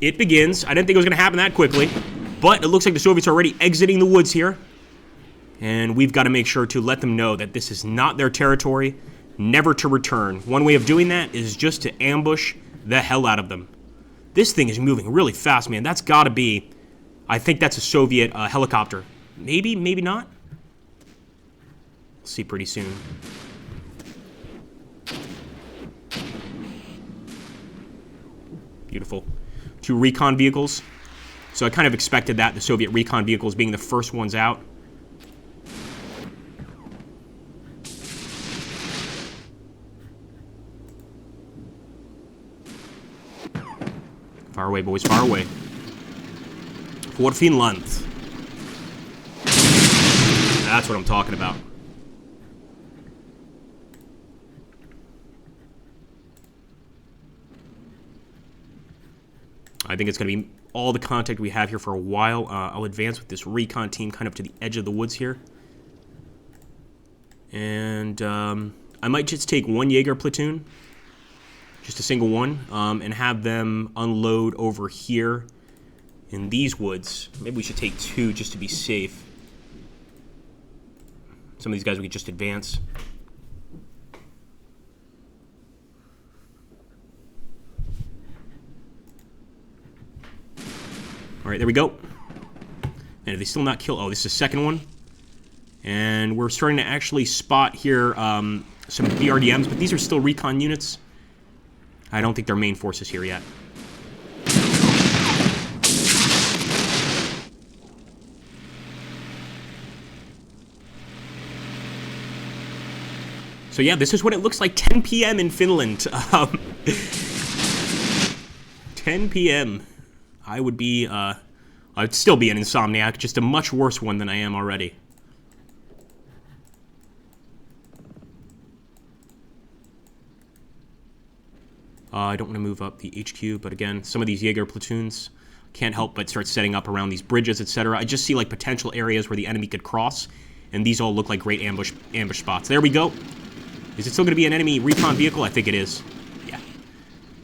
It begins. I didn't think it was going to happen that quickly, but it looks like the Soviets are already exiting the woods here. And we've got to make sure to let them know that this is not their territory, never to return. One way of doing that is just to ambush the hell out of them. This thing is moving really fast, man. That's got to be, I think that's a Soviet helicopter. Maybe, maybe not. We'll see pretty soon. Beautiful. 2 recon vehicles. So I kind of expected that, the Soviet recon vehicles being the first ones out. Far away, boys, far away. For Finland. That's what I'm talking about. I think it's going to be all the contact we have here for a while. I'll advance with this recon team kind of to the edge of the woods here. And I might just take 1 Jaeger platoon, just a single one, and have them unload over here in these woods. Maybe we should take 2 just to be safe. Some of these guys we could just advance. All right, there we go. And if they still not kill... Oh, this is the second one. And we're starting to actually spot here some BRDMs, but these are still recon units. I don't think they're main forces here yet. So yeah, this is what it looks like 10 p.m. in Finland. 10 p.m. I would be, I'd still be an insomniac, just a much worse one than I am already. I don't want to move up the HQ, but again, some of these Jaeger platoons can't help but start setting up around these bridges, etc. I just see like potential areas where the enemy could cross, and these all look like great ambush spots. There we go. Is it still going to be an enemy recon vehicle? I think it is. Yeah.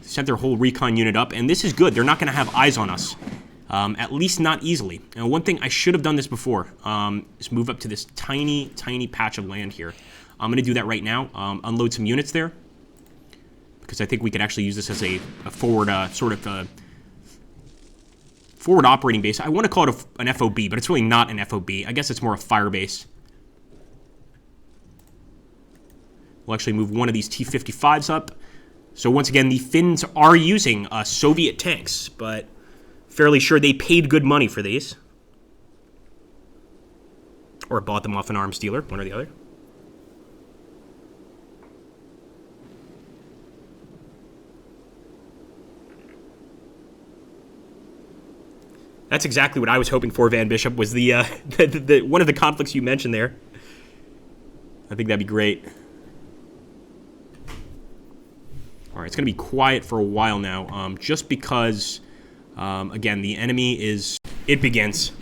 Sent their whole recon unit up, and this is good. They're not going to have eyes on us. At least not easily. And one thing, I should have done this before, is move up to this tiny, tiny patch of land here. I'm going to do that right now. Unload some units there, because I think we could actually use this as a forward, sort of forward operating base. I want to call it an FOB, but it's really not an FOB. I guess it's more a fire base. We'll actually move one of these T-55s up. So once again, the Finns are using Soviet tanks, but fairly sure they paid good money for these. Or bought them off an arms dealer, one or the other. That's exactly what I was hoping for, Van Bishop, was the one of the conflicts you mentioned there. I think that'd be great. All right, it's going to be quiet for a while now, just because, again, the enemy is... It begins.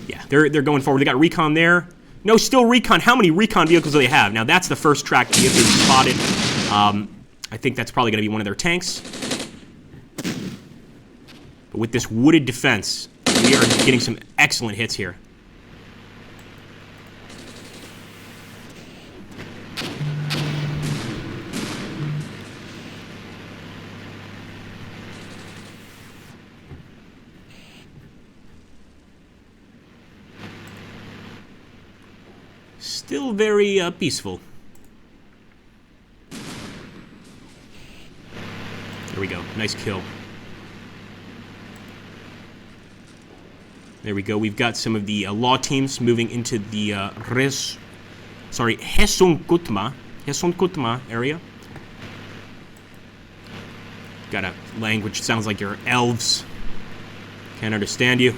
Yeah, they're going forward. They got recon there. No, still recon. How many recon vehicles do they have? Now, that's the first track vehicle spotted. I think that's probably going to be one of their tanks. But with this wooded defense, we are getting some excellent hits here. Still very peaceful. There we go. Nice kill. There we go. We've got some of the law teams moving into the Hesunkutma area. Got a language sounds like you're elves. Can't understand you.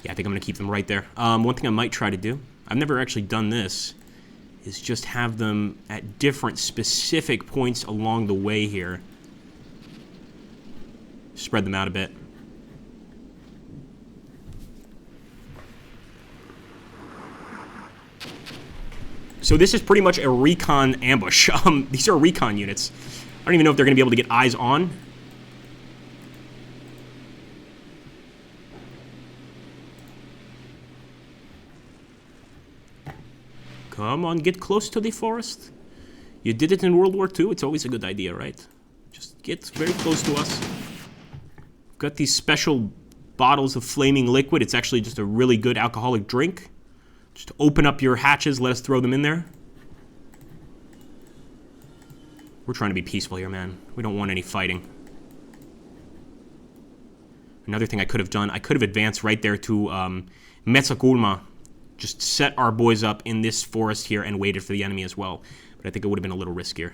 Yeah, I think I'm going to keep them right there. One thing I might try to do, I've never actually done this, is just have them at different specific points along the way here. Spread them out a bit. So this is pretty much a recon ambush. These are recon units. I don't even know if they're going to be able to get eyes on. Come on, get close to the forest. You did it in World War II. It's always a good idea, right? Just get very close to us. Got these special bottles of flaming liquid. It's actually just a really good alcoholic drink. Just open up your hatches, let us throw them in there. We're trying to be peaceful here, man. We don't want any fighting. Another thing I could have done, I could have advanced right there to Metsäkulma. Just set our boys up in this forest here and waited for the enemy as well. But I think it would have been a little riskier.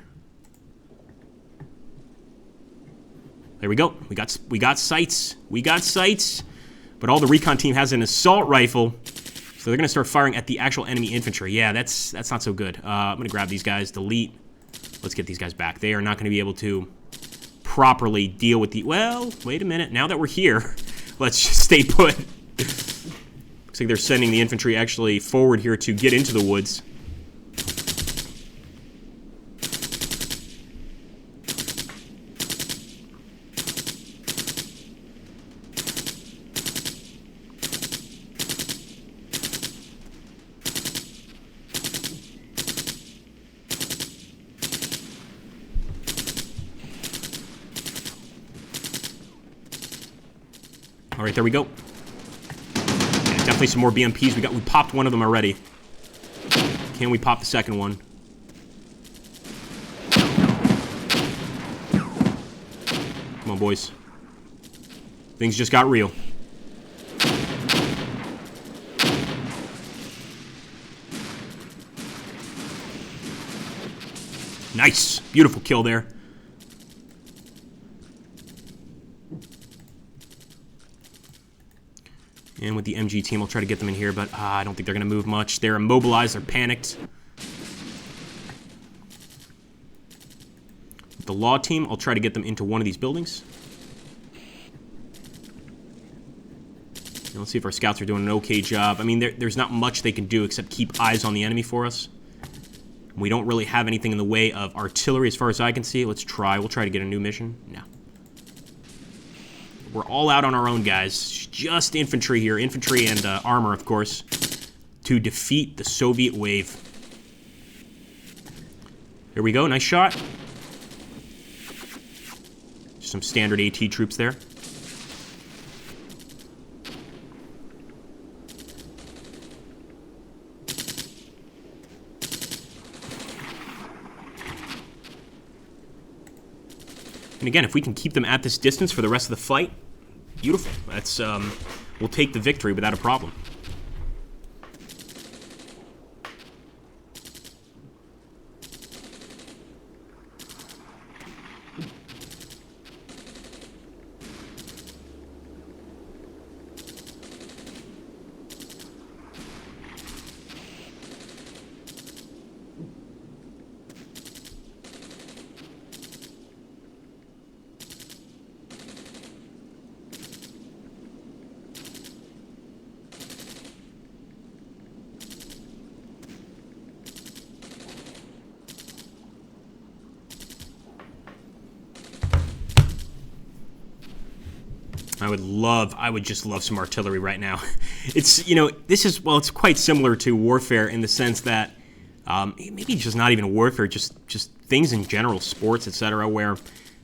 There we go. We got sights. We got sights. But all the recon team has an assault rifle. So they're going to start firing at the actual enemy infantry. Yeah, that's not so good. I'm going to grab these guys, delete. Let's get these guys back. They are not going to be able to properly deal with the... Well, wait a minute. Now that we're here, let's just stay put. Looks like they're sending the infantry actually forward here to get into the woods. All right, there we go. Yeah, definitely some more BMPs. We popped one of them already. Can we pop the second one? Come on, boys. Things just got real. Nice. Beautiful kill there. And with the MG team, I'll try to get them in here, but I don't think they're going to move much. They're immobilized. They're panicked. With the law team, I'll try to get them into one of these buildings. And let's see if our scouts are doing an okay job. I mean, there's not much they can do except keep eyes on the enemy for us. We don't really have anything in the way of artillery as far as I can see. Let's try. We'll try to get a new mission. No. We're all out on our own, guys. Just infantry here. Infantry and armor, of course, to defeat the Soviet wave. Here we go. Nice shot. Some standard AT troops there. And again, if we can keep them at this distance for the rest of the fight, beautiful. That's we'll take the victory without a problem. I would just love some artillery right now. It's, you know, this is, well, it's quite similar to warfare in the sense that, maybe just not even warfare, just things in general, sports, etc., where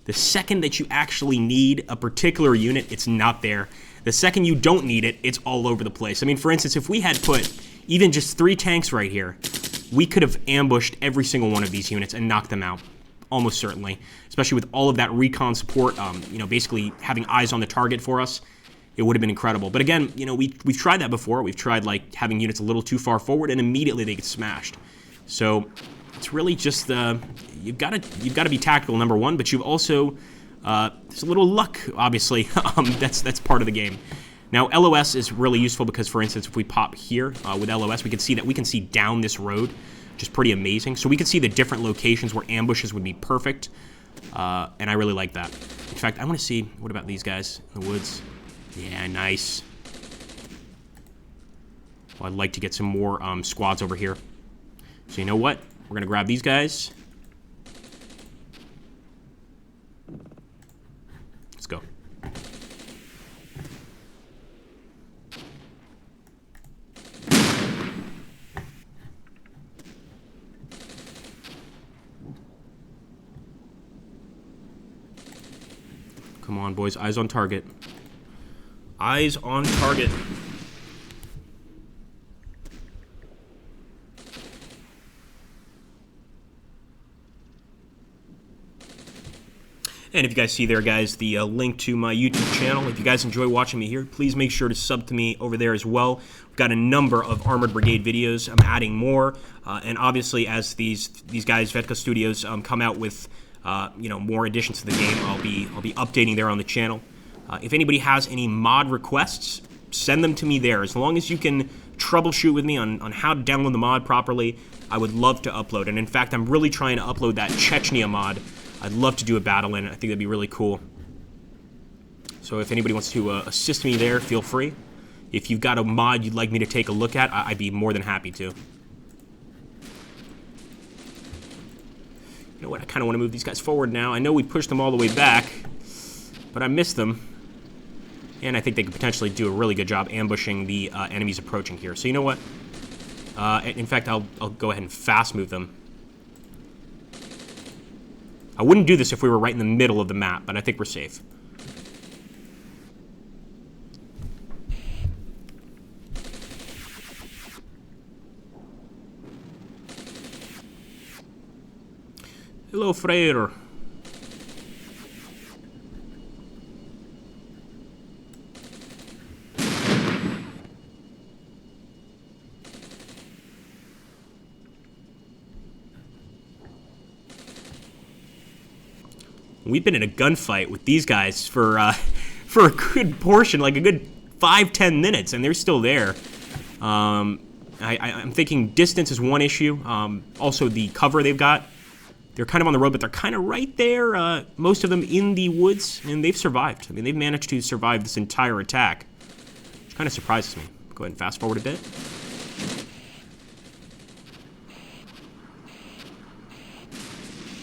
the second that you actually need a particular unit, it's not there. The second you don't need it, it's all over the place. I mean, for instance, if we had put even just 3 tanks right here, we could have ambushed every single one of these units and knocked them out. Almost certainly, especially with all of that recon support, you know, basically having eyes on the target for us, it would have been incredible. But again, you know, we've tried that before. We've tried, like, having units a little too far forward, and immediately they get smashed. So it's really just you've got to be tactical, number one, but you've also there's a little luck, obviously. That's part of the game. Now, LOS is really useful because, for instance, if we pop here with LOS, we can see down this road. Just pretty amazing. So we can see the different locations where ambushes would be perfect, and I really like that. In fact, I want to see, what about these guys in the woods? Yeah, nice. Well, I'd like to get some more squads over here. So you know what? We're going to grab these guys. Let's go. Come on, boys. Eyes on target. Eyes on target. And if you guys see there, guys, the link to my YouTube channel. If you guys enjoy watching me here, please make sure to sub to me over there as well. We've got a number of Armored Brigade videos. I'm adding more. And obviously, as these guys, Vetka Studios, come out with more additions to the game, I'll be updating there on the channel. If anybody has any mod requests, send them to me there. As long as you can troubleshoot with me on how to download the mod properly, I would love to upload. And in fact, I'm really trying to upload that Chechnya mod. I'd love to do a battle in it. I think that'd be really cool. So if anybody wants to assist me there, feel free. If you've got a mod you'd like me to take a look at, I'd be more than happy to. You know what? I kind of want to move these guys forward now. I know we pushed them all the way back, but I missed them. And I think they could potentially do a really good job ambushing the enemies approaching here. So you know what? In fact, I'll go ahead and fast move them. I wouldn't do this if we were right in the middle of the map, but I think we're safe. Hello, Frere. We've been in a gunfight with these guys for a good portion, like a good 5-10 minutes, and they're still there. I'm thinking distance is one issue. Also, the cover they've got. They're kind of on the road, but they're kind of right there, most of them in the woods, and they've survived. I mean, they've managed to survive this entire attack, which kind of surprises me. Go ahead and fast forward a bit.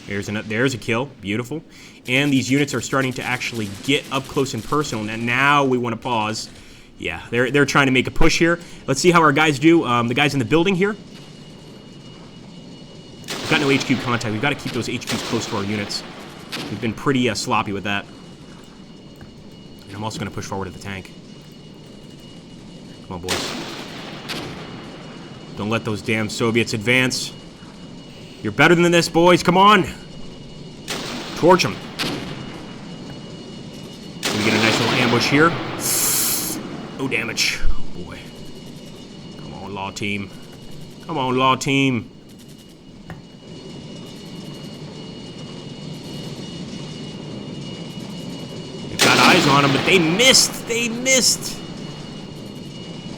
There's a kill. Beautiful. And these units are starting to actually get up close and personal. And now we want to pause. Yeah, they're trying to make a push here. Let's see how our guys do. The guys in the building here. We've got no HQ contact. We've got to keep those HQs close to our units. We've been pretty sloppy with that. And I'm also going to push forward to the tank. Come on, boys. Don't let those damn Soviets advance. You're better than this, boys. Come on. Torch them. We get a nice little ambush here. No damage. Oh, boy. Come on, Law Team. Come on, Law Team. They've got eyes on them, but they missed. They missed.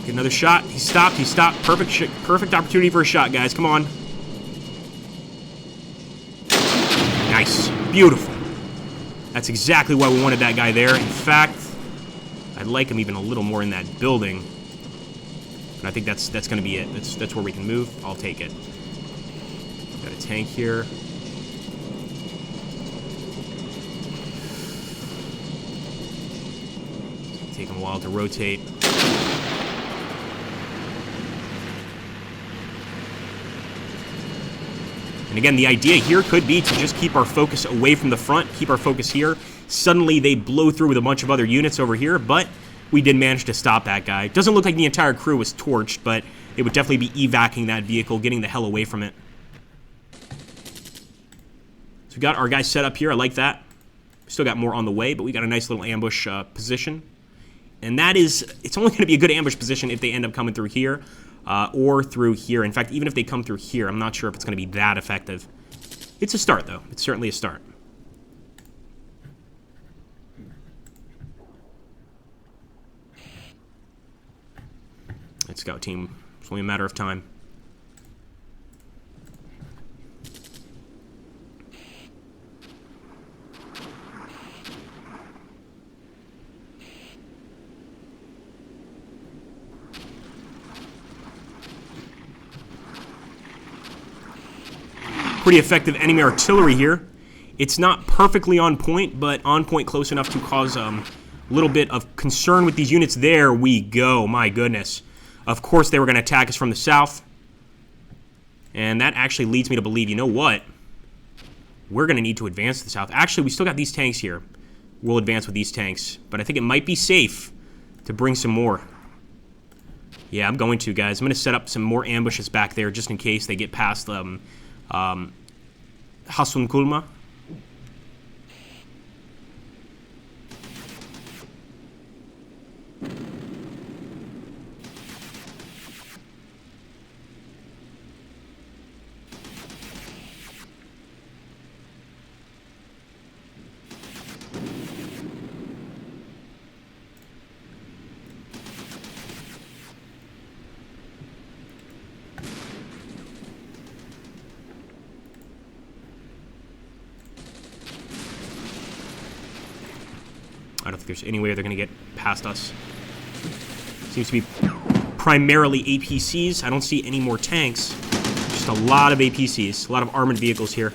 Get another shot. He stopped. He stopped. Perfect opportunity for a shot, guys. Come on. Nice. Beautiful. That's exactly why we wanted that guy there. In fact, I'd like him even a little more in that building. And I think that's going to be it. That's where we can move. I'll take it. Got a tank here. Take him a while to rotate. And again, the idea here could be to just keep our focus away from the front, keep our focus here. Suddenly, they blow through with a bunch of other units over here, but we did manage to stop that guy. Doesn't look like the entire crew was torched, but it would definitely be evacuating that vehicle, getting the hell away from it. So we got our guys set up here. I like that. Still got more on the way, but we got a nice little ambush position. And that is, it's only going to be a good ambush position if they end up coming through here. Or through here. In fact, even if they come through here, I'm not sure if it's going to be that effective. It's a start, though. It's certainly a start. Let's go, team. It's only a matter of time. Pretty effective enemy artillery here. It's not perfectly on point, but on point close enough to cause a little bit of concern with these units. There we go. My goodness. Of course they were going to attack us from the south. And that actually leads me to believe, you know what? We're going to need to advance to the south. Actually, we still got these tanks here. We'll advance with these tanks. But I think it might be safe to bring some more. Yeah, I'm going to, guys. I'm going to set up some more ambushes back there just in case they get past Hasunkulma. I don't think there's any way they're going to get past us. Seems to be primarily APCs. I don't see any more tanks. Just a lot of APCs. A lot of armored vehicles here.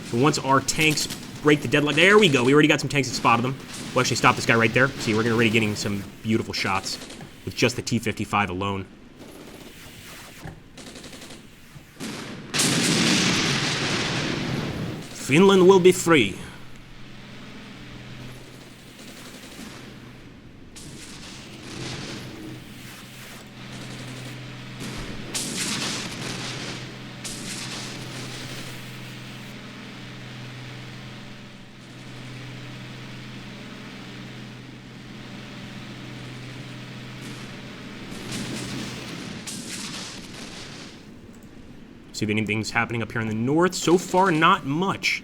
So once our tanks break the deadlock... There we go. We already got some tanks that spotted them. We'll actually stop this guy right there. See, we're already getting some beautiful shots with just the T-55 alone. Finland will be free. See if anything's happening up here in the north. So far, not much.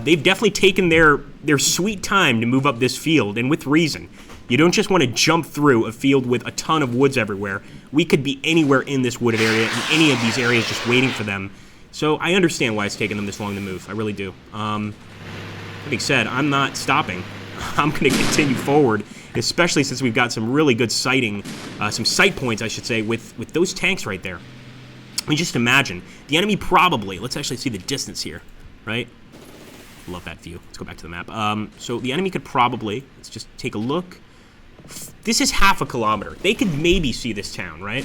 They've definitely taken their sweet time to move up this field, and with reason. You don't just want to jump through a field with a ton of woods everywhere. We could be anywhere in this wooded area, in any of these areas, just waiting for them. So I understand why it's taken them this long to move. I really do. That being said, I'm not stopping. I'm going to continue forward, especially since we've got some really good sighting, some sight points, I should say, with those tanks right there. I mean, just imagine. The enemy probably... Let's actually see the distance here, right? Love that view. Let's go back to the map. So the enemy could probably... Let's just take a look. This is half a kilometer. They could maybe see this town, right?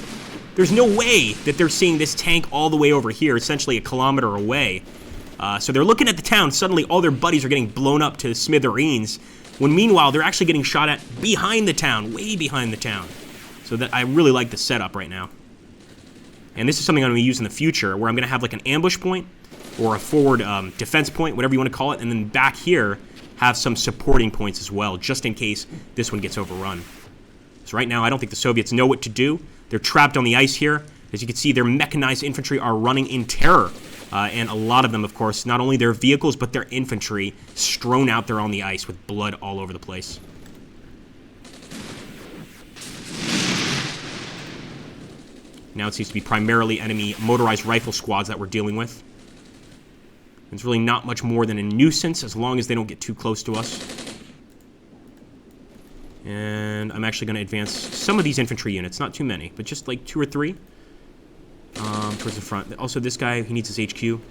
There's no way that they're seeing this tank all the way over here, essentially a kilometer away. So they're looking at the town. Suddenly, all their buddies are getting blown up to smithereens, when meanwhile, they're actually getting shot at behind the town, way behind the town. So that I really like the setup right now. And this is something I'm going to use in the future, where I'm going to have like an ambush point or a forward defense point, whatever you want to call it, and then back here have some supporting points as well, just in case this one gets overrun. So right now, I don't think the Soviets know what to do. They're trapped on the ice here. As you can see, their mechanized infantry are running in terror. And a lot of them, of course, not only their vehicles, but their infantry strewn out there on the ice with blood all over the place. Now it seems to be primarily enemy motorized rifle squads that we're dealing with. It's really not much more than a nuisance as long as they don't get too close to us. And I'm actually going to advance some of these infantry units. Not too many, but just like 2 or 3 towards the front. Also, this guy, he needs his HQ.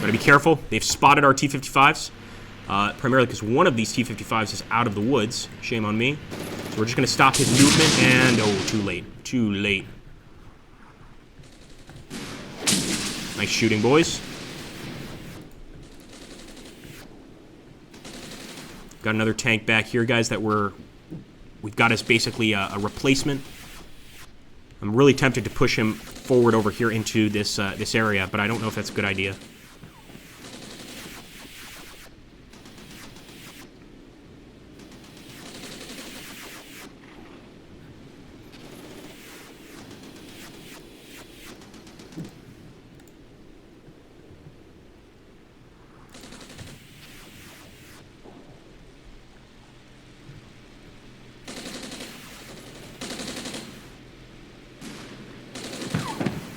Gotta be careful. They've spotted our T-55s. Primarily because one of these T-55s is out of the woods. Shame on me. So we're just going to stop his movement, and... Oh, too late. Too late. Nice shooting, boys. Got another tank back here, guys, that we've got as basically a replacement. I'm really tempted to push him forward over here into this area, but I don't know if that's a good idea.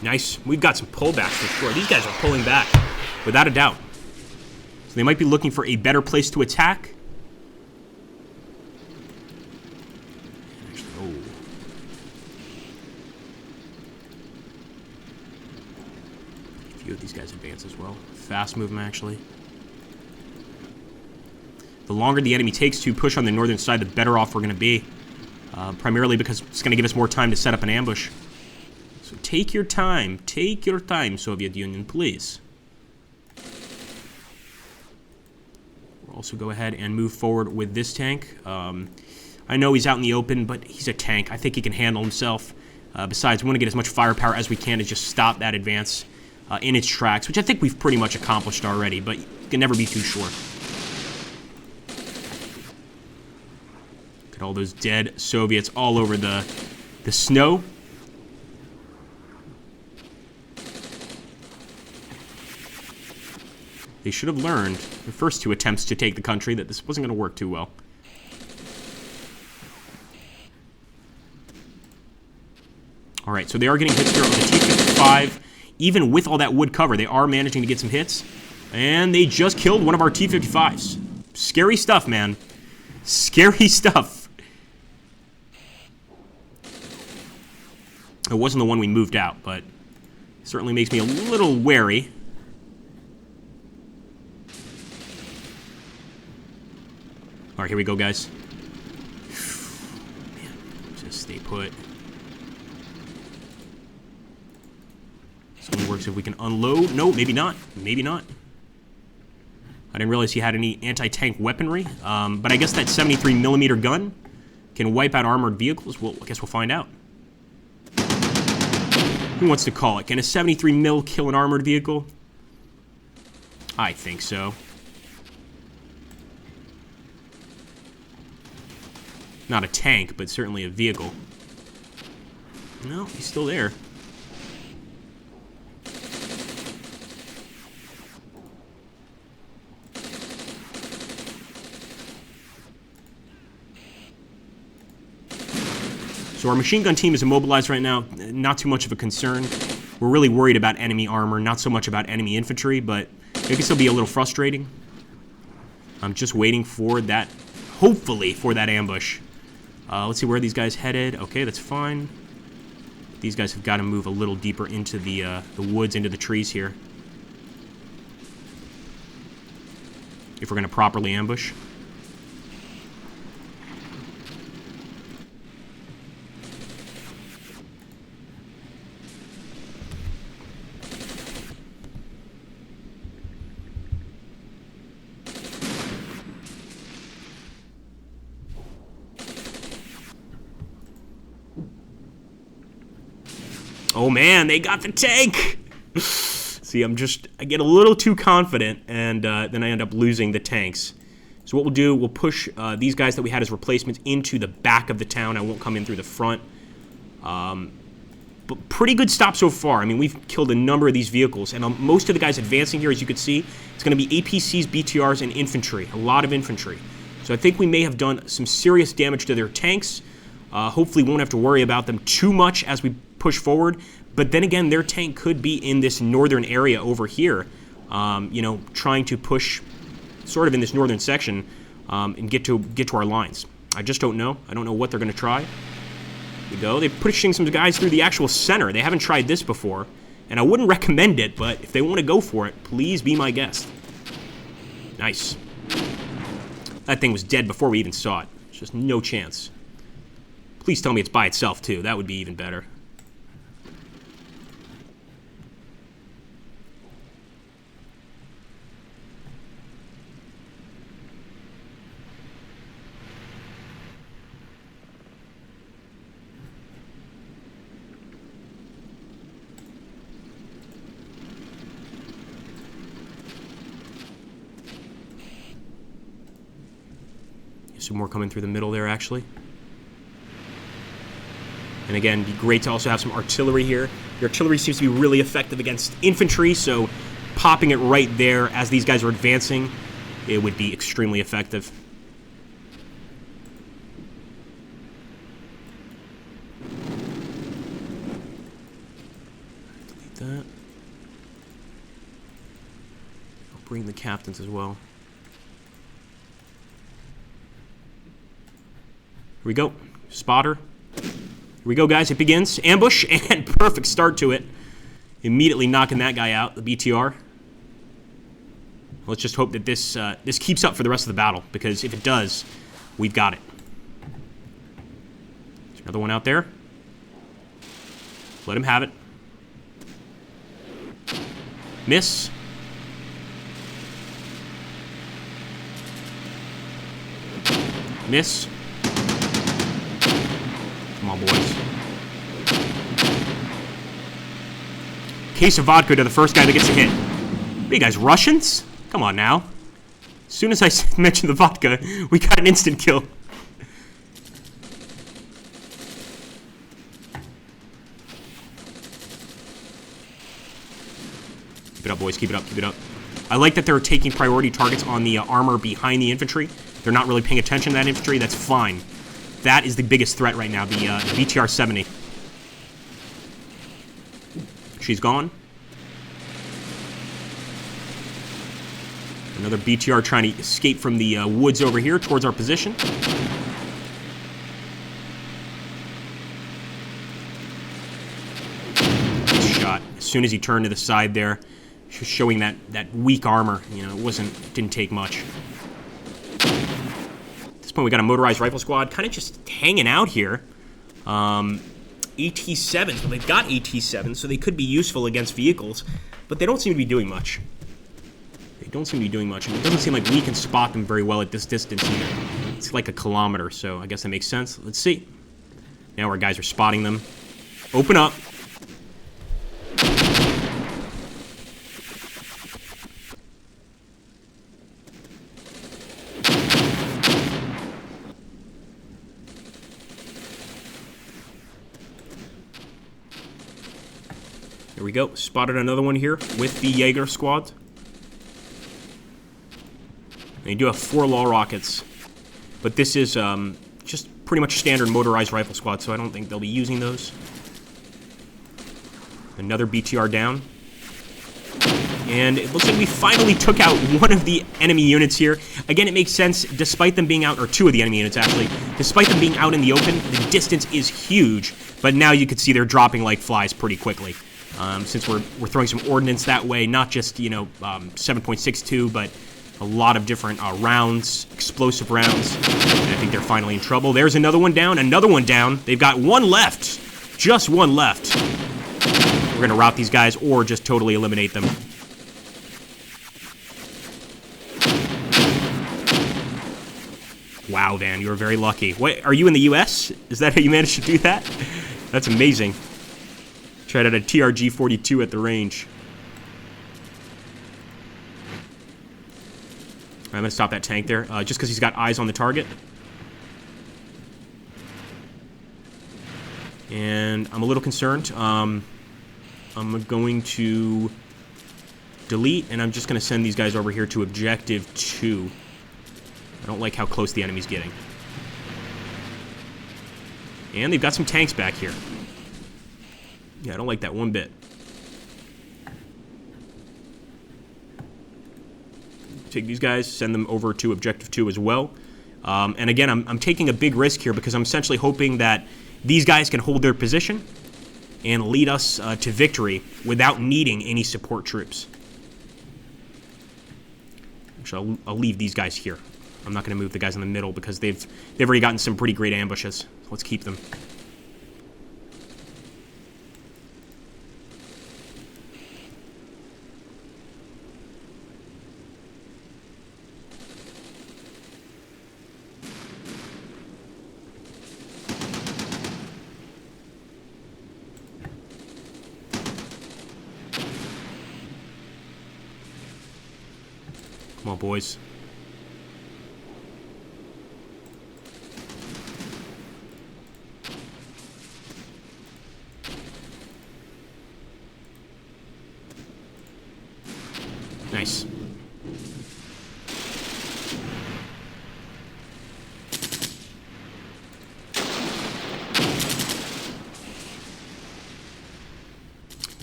Nice. We've got some pullbacks for sure. These guys are pulling back, without a doubt. So they might be looking for a better place to attack. fast movement, actually. The longer the enemy takes to push on the northern side, the better off we're going to be. Primarily because it's going to give us more time to set up an ambush. So take your time. Take your time, Soviet Union, please. We'll also go ahead and move forward with this tank. I know he's out in the open, but he's a tank. I think he can handle himself. Besides, we want to get as much firepower as we can to just stop that advance in its tracks, which I think we've pretty much accomplished already, but you can never be too sure. Look at all those dead Soviets all over the snow. They should have learned the first two attempts to take the country that this wasn't going to work too well. All right, so they are getting hits here on the T-55. Even with all that wood cover, they are managing to get some hits. And they just killed one of our T-55s. Scary stuff, man. Scary stuff. It wasn't the one we moved out, but it certainly makes me a little wary. All right, here we go, guys. Man, just stay put. This only works if we can unload. No, maybe not. Maybe not. I didn't realize he had any anti-tank weaponry. But I guess that 73mm gun can wipe out armored vehicles. Well, I guess we'll find out. Who wants to call it? Can a 73mm kill an armored vehicle? I think so. Not a tank, but certainly a vehicle. No, he's still there. So our machine gun team is immobilized right now. Not too much of a concern. We're really worried about enemy armor, not so much about enemy infantry, but it can still be a little frustrating. I'm just waiting for that, hopefully, for that ambush. Let's see where these guys headed. Okay, that's fine. These guys have got to move a little deeper into the woods, into the trees here, if we're going to properly ambush. Oh man, they got the tank! See, I get a little too confident, and then I end up losing the tanks. So what we'll do, we'll push these guys that we had as replacements into the back of the town. I won't come in through the front. But pretty good stop so far. I mean, we've killed a number of these vehicles, and most of the guys advancing here, as you can see, it's going to be APCs, BTRs, and infantry. A lot of infantry. So I think we may have done some serious damage to their tanks. Hopefully won't have to worry about them too much as we push forward, but then again, their tank could be in this northern area over here, you know, trying to push sort of in this northern section and get to our lines. I just don't know. I don't know what they're going to try. There we go. They're pushing some guys through the actual center. They haven't tried this before, and I wouldn't recommend it, but if they want to go for it, please be my guest. Nice. That thing was dead before we even saw it. There's just no chance. Please tell me it's by itself, too. That would be even better. Some more coming through the middle there, actually. And again, it'd be great to also have some artillery here. The artillery seems to be really effective against infantry, so popping it right there as these guys are advancing, it would be extremely effective. Delete that. I'll bring the captains as well. Here we go. Spotter. Here we go, guys. It begins. Ambush, and perfect start to it. Immediately knocking that guy out, the BTR. Let's just hope that this keeps up for the rest of the battle, because if it does, we've got it. There's another one out there. Let him have it. Miss. Miss. Come on, boys. Case of vodka to the first guy that gets a hit. What are you guys, Russians? Come on now. As soon as I mentioned the vodka, we got an instant kill. Keep it up, boys. Keep it up. Keep it up. I like that they're taking priority targets on the armor behind the infantry. They're not really paying attention to that infantry. That's fine. That is the biggest threat right now, the BTR-70. She's gone. Another BTR trying to escape from the woods over here towards our position. Nice shot. As soon as he turned to the side there, showing that weak armor. You know, it didn't take much. At this point, we got a motorized rifle squad kind of just hanging out here. AT-7s. Well, they've got AT-7s, so they could be useful against vehicles, but they don't seem to be doing much. They don't seem to be doing much. I mean, it doesn't seem like we can spot them very well at this distance either. It's like a kilometer, so I guess that makes sense. Let's see. Now our guys are spotting them. Open up. There we go. Spotted another one here with the Jaeger squad. They do have 4 law rockets, but this is just pretty much standard motorized rifle squad, so I don't think they'll be using those. Another BTR down. And it looks like we finally took out one of the enemy units here. Again, it makes sense, despite them being out, or 2 of the enemy units actually, despite them being out in the open, the distance is huge, but now you can see they're dropping like flies pretty quickly. Since we're throwing some ordnance that way, not just, 7.62, but a lot of different rounds, explosive rounds. And I think they're finally in trouble. There's another one down, another one down. They've got one left. Just one left. We're going to rout these guys or just totally eliminate them. Wow, Van, you were very lucky. Wait, are you in the U.S.? Is that how you managed to do that? That's amazing. Tried out a TRG-42 at the range. I'm going to stop that tank there, just because he's got eyes on the target. And I'm a little concerned. I'm going to delete, and I'm just going to send these guys over here to Objective 2. I don't like how close the enemy's getting. And they've got some tanks back here. Yeah, I don't like that one bit. Take these guys, send them over to Objective 2 as well. And again, I'm taking a big risk here because I'm essentially hoping that these guys can hold their position and lead us to victory without needing any support troops. Actually, I'll leave these guys here. I'm not going to move the guys in the middle because they've already gotten some pretty great ambushes. Let's keep them. Come on, boys. Nice.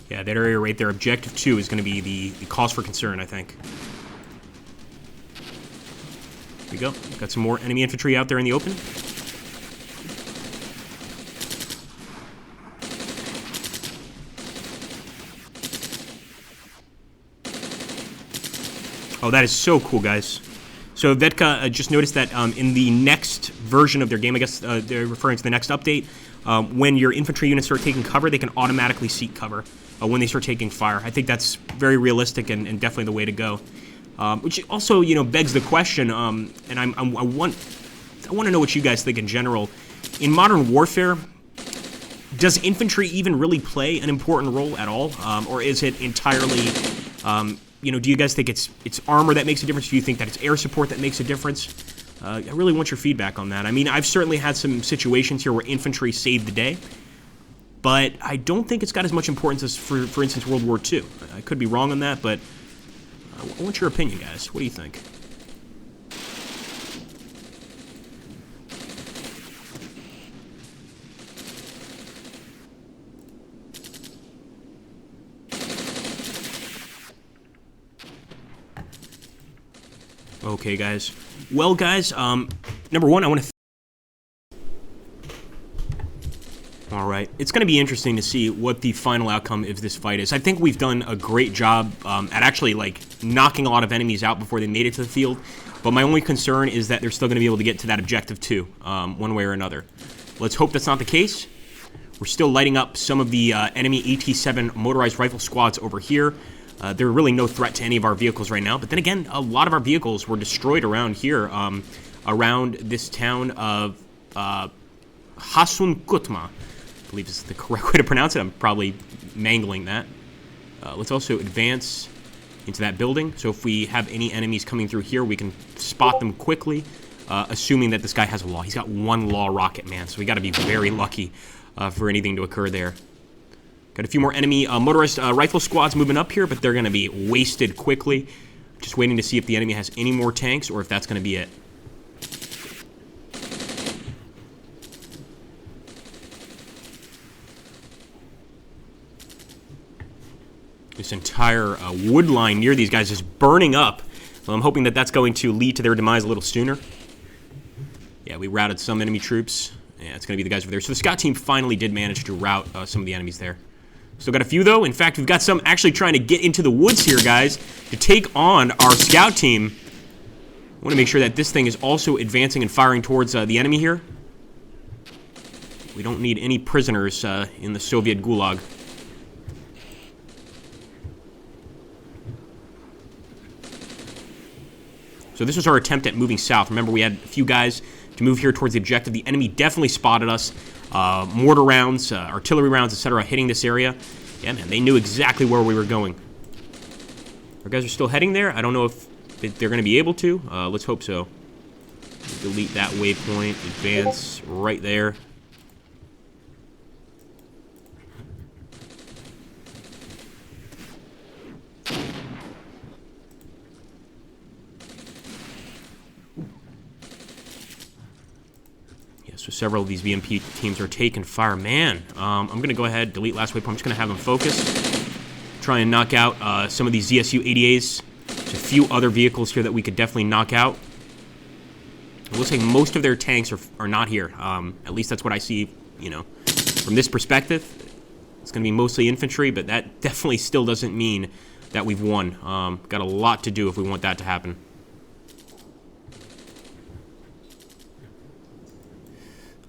Yeah, that area right there, Objective 2, is going to be the cause for concern, I think. There we go. Got some more enemy infantry out there in the open. Oh, Oh, that is so cool, guys. So Vetka just noticed that in the next version of their game, I guess they're referring to the next update, when your infantry units start taking cover, they can automatically seek cover when they start taking fire. I think that's very realistic and definitely the way to go. Which also, you know, begs the question, and I want to know what you guys think in general. In modern warfare, does infantry even really play an important role at all, or is it entirely, you know, do you guys think it's armor that makes a difference? Do you think that it's air support that makes a difference? I really want your feedback on that. I mean, I've certainly had some situations here where infantry saved the day, but I don't think it's got as much importance as, for instance, World War II. I could be wrong on that, but I want your opinion, guys. What do you think? Okay, guys. Well, guys, number one, I want to... Alright, it's going to be interesting to see what the final outcome of this fight is. I think we've done a great job at actually, like, knocking a lot of enemies out before they made it to the field, but my only concern is that they're still going to be able to get to that objective too, one way or another. Let's hope that's not the case. We're still lighting up some of the enemy AT-7 motorized rifle squads over here. They're really no threat to any of our vehicles right now, but then again, a lot of our vehicles were destroyed around here, around this town of Hasunkutma. I believe this is the correct way to pronounce it. I'm probably mangling that. Let's also advance into that building. So if we have any enemies coming through here, we can spot them quickly, assuming that this guy has a law. He's got one law rocket, man, so we got to be very lucky for anything to occur there. Got a few more enemy motorized rifle squads moving up here, but they're going to be wasted quickly. Just waiting to see if the enemy has any more tanks or if that's going to be it. This entire wood line near these guys is burning up. Well, I'm hoping that that's going to lead to their demise a little sooner. Yeah, we routed some enemy troops. Yeah, it's going to be the guys over there. So the scout team finally did manage to rout some of the enemies there. Still got a few, though. In fact, we've got some actually trying to get into the woods here, guys, to take on our scout team. I want to make sure that this thing is also advancing and firing towards the enemy here. We don't need any prisoners in the Soviet gulag. So this was our attempt at moving south. Remember, we had a few guys to move here towards the objective. The enemy definitely spotted us. Mortar rounds, artillery rounds, etc. hitting this area. Yeah, man, they knew exactly where we were going. Our guys are still heading there. I don't know if they're going to be able to. Let's hope so. Delete that waypoint. Advance right there. So several of these VMP teams are taking fire. Man, I'm going to go ahead, delete last waypoint. I'm just going to have them focus. Try and knock out some of these ZSU 80As. There's a few other vehicles here that we could definitely knock out. It looks like most of their tanks are not here. At least that's what I see, you know. From this perspective, it's going to be mostly infantry, but that definitely still doesn't mean that we've won. Got a lot to do if we want that to happen.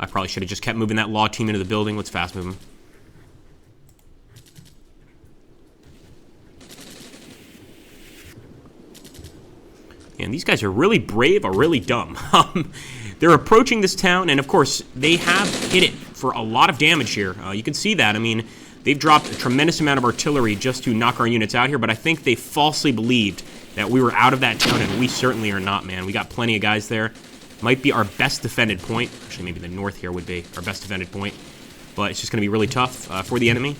I probably should have just kept moving that law team into the building. Let's fast move them. And these guys are really brave or really dumb. They're approaching this town, and of course, they have hit it for a lot of damage here. You can see that. I mean, they've dropped a tremendous amount of artillery just to knock our units out here, but I think they falsely believed that we were out of that town, and we certainly are not, man. We got plenty of guys there. Might be our best defended point. Actually, maybe the north here would be our best defended point. But it's just going to be really tough for the enemy.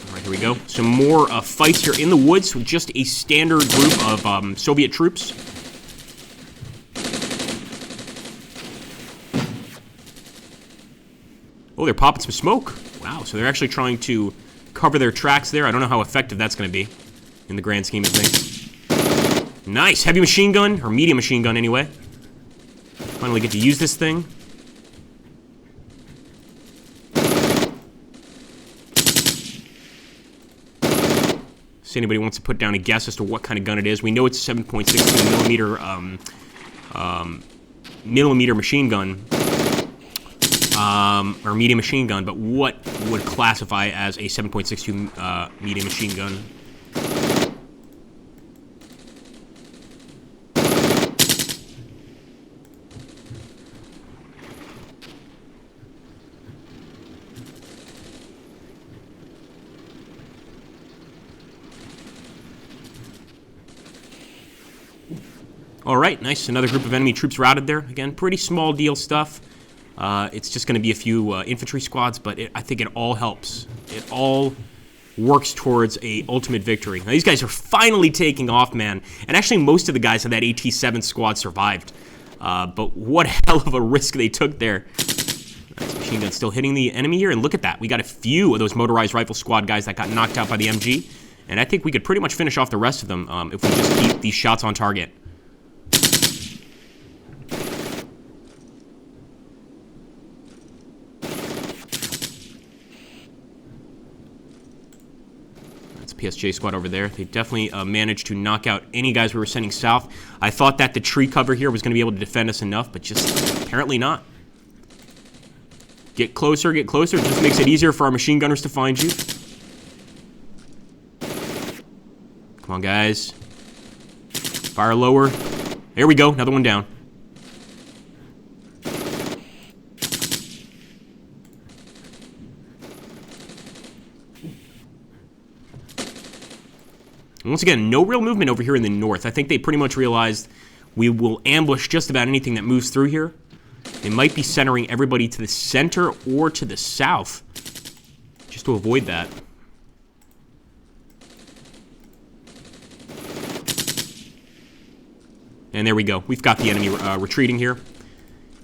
All right, here we go. Some more fights here in the woods with just a standard group of Soviet troops. Oh, they're popping some smoke. Wow, so they're actually trying to cover their tracks there. I don't know how effective that's going to be in the grand scheme of things. Nice. Heavy machine gun, or medium machine gun anyway. Finally get to use this thing. See anybody wants to put down a guess as to what kind of gun it is. We know it's a 7.62 millimeter machine gun, or medium machine gun, but what would classify as a 7.62 medium machine gun? All right, nice. Another group of enemy troops routed there. Again, pretty small deal stuff. It's just going to be a few infantry squads, but I think it all helps. It all works towards a ultimate victory. Now, these guys are finally taking off, man. And actually, most of the guys of that AT-7 squad survived. But what a hell of a risk they took there. Nice machine gun still hitting the enemy here. And look at that. We got a few of those motorized rifle squad guys that got knocked out by the MG. And I think we could pretty much finish off the rest of them if we just keep these shots on target. PSJ squad over there. They definitely managed to knock out any guys we were sending south. I thought that the tree cover here was going to be able to defend us enough, but just apparently not. Get closer, get closer. It just makes it easier for our machine gunners to find you. Come on, guys. Fire lower. There we go. Another one down. Once again, no real movement over here in the north. I think they pretty much realized we will ambush just about anything that moves through here. They might be centering everybody to the center or to the south, just to avoid that. And there we go. We've got the enemy retreating here.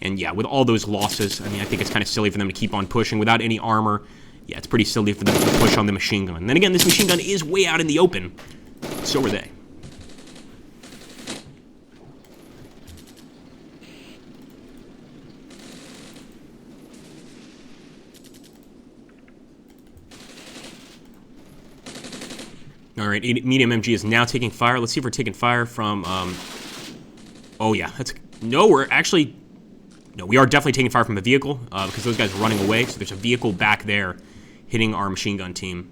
And yeah, with all those losses, I mean, I think it's kind of silly for them to keep on pushing without any armor. Yeah, it's pretty silly for them to push on the machine gun. And then again, this machine gun is way out in the open. So are they. All right, medium MG is now taking fire. Let's see if we're taking fire from... Oh, yeah. No, we're actually... No, we are definitely taking fire from a vehicle because those guys are running away. So there's a vehicle back there hitting our machine gun team.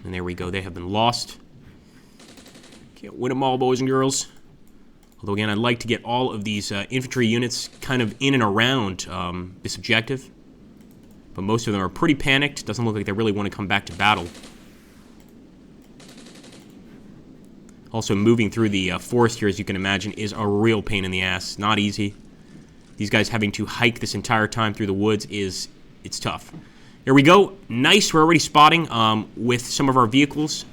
And there we go. They have been lost. Can't win them all, boys and girls. Although, again, I'd like to get all of these infantry units kind of in and around this objective. But most of them are pretty panicked. Doesn't look like they really want to come back to battle. Also, moving through the forest here, as you can imagine, is a real pain in the ass. Not easy. These guys having to hike this entire time through the woods it's tough. Here we go. Nice. We're already spotting with some of our vehicles.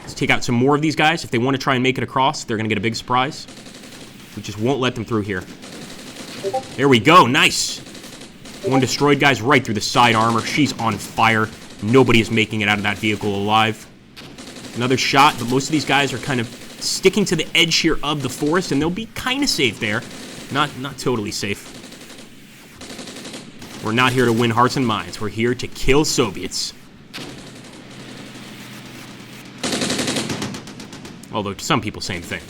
Let's take out some more of these guys. If they want to try and make it across, they're going to get a big surprise. We just won't let them through here. There we go. Nice. One destroyed, guys, right through the side armor. She's on fire. Nobody is making it out of that vehicle alive. Another shot, but most of these guys are kind of sticking to the edge here of the forest, and they'll be kind of safe there. Not totally safe. We're not here to win hearts and minds. We're here to kill Soviets. Although, to some people, same thing.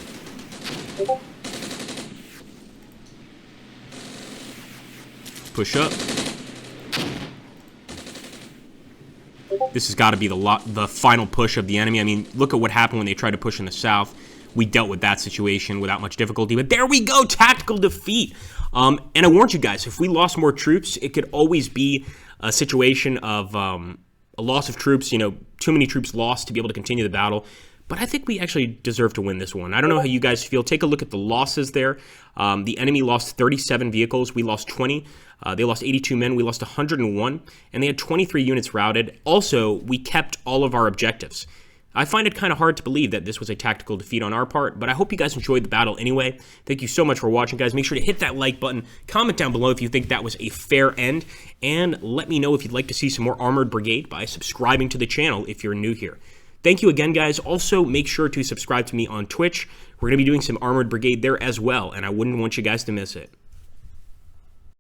Push up. This has got to be the final push of the enemy. I mean, look at what happened when they tried to push in the south. We dealt with that situation without much difficulty. But there we go, tactical defeat. And I warned you guys, if we lost more troops, it could always be a situation of a loss of troops, you know, too many troops lost to be able to continue the battle. But I think we actually deserve to win this one. I don't know how you guys feel. Take a look at the losses there. The enemy lost 37 vehicles. We lost 20. They lost 82 men. We lost 101. And they had 23 units routed. Also, we kept all of our objectives. I find it kind of hard to believe that this was a tactical defeat on our part, but I hope you guys enjoyed the battle anyway. Thank you so much for watching, guys. Make sure to hit that like button. Comment down below if you think that was a fair end. And let me know if you'd like to see some more Armored Brigade by subscribing to the channel if you're new here. thank you again, guys. Also, make sure to subscribe to me on Twitch. We're going to be doing some Armored Brigade there as well, and I wouldn't want you guys to miss it.